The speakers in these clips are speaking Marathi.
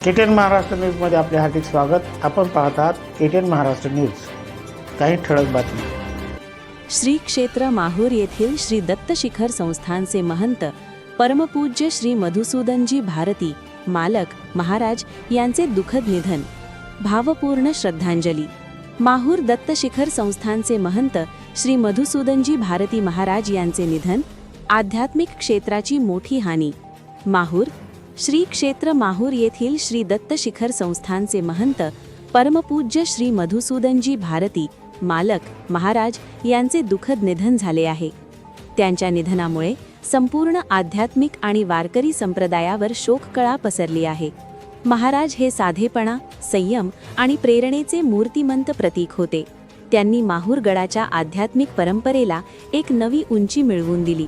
KTN महाराष्ट्र न्यूजमध्ये आपले हार्दिक स्वागत। आपण पाहत आहात KTN महाराष्ट्र न्यूज। काही ठळक बातमी। श्री क्षेत्र माहूर येथील श्री दत्त शिखर संस्थानचे महंत परमपूज्य श्री मधुसूदनजी भारती मालक महाराज यांचे दुःखद निधन। भावपूर्ण श्रद्धांजली। माहूर दत्त शिखर संस्थानचे महंत श्री मधुसूदनजी भारती महाराज यांचे निधन, आध्यात्मिक क्षेत्राची मोठी हानी। माहूर श्री क्षेत्र माहूर येथील श्री दत्त शिखर संस्थानचे महंत परमपूज्य श्री मधुसूदनजी भारती मालक महाराज यांचे दुःखद निधन झाले आहे। त्यांच्या निधनामुळे संपूर्ण आध्यात्मिक आणि वारकरी संप्रदायावर शोककळा पसरली आहे। महाराज हे साधेपणा, संयम आणि प्रेरणेचे मूर्तिमंत प्रतीक होते। त्यांनी माहूर गडाच्या आध्यात्मिक परंपरेला एक नवी उंची मिळवून दिली।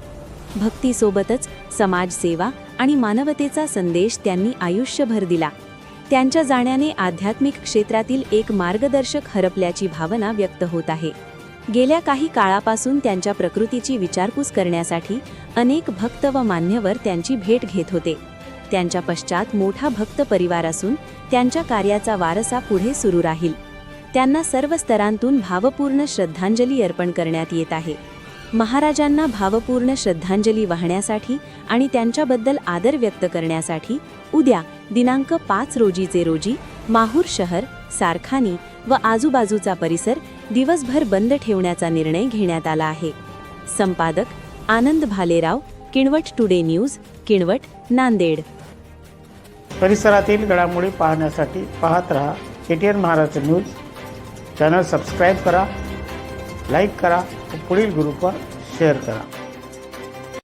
भक्तीसोबतच समाजसेवा आणि मानवतेचा संदेश त्यांनी आयुष्यभर दिला। त्यांच्या जाण्याने आध्यात्मिक क्षेत्रातील एक मार्गदर्शक हरपल्याची भावना व्यक्त होत आहे। गेल्या काही काळापासून त्यांच्या प्रकृतीची विचारपूस करण्यासाठी अनेक भक्त व मान्यवर त्यांची भेट घेत होते। त्यांच्या पश्चात मोठा भक्त परिवार असून त्यांच्या कार्याचा वारसा पुढे सुरू राहील। त्यांना सर्व स्तरांतून भावपूर्ण श्रद्धांजली अर्पण करण्यात येत आहे। महाराजांना भावपूर्ण श्रद्धांजली वाहण्यासाठी आणि त्यांच्याबद्दल आदर व्यक्त करण्यासाठी उद्या दिनांक 5 रोजी माहूर शहर, सारखानी व आजूबाजूचा परिसर दिवसभर बंद ठेवण्याचा निर्णय घेण्यात आला आहे। संपादक आनंद भालेराव, किणवट टुडे न्यूज, किणवट, नांदेड। परिसरातील घडामोडी पाहण्यासाठी पाहत रहा KTN Maharashtra news. Channel subscribe करा, लाईक करा व पुढील ग्रुपवर शेअर करा।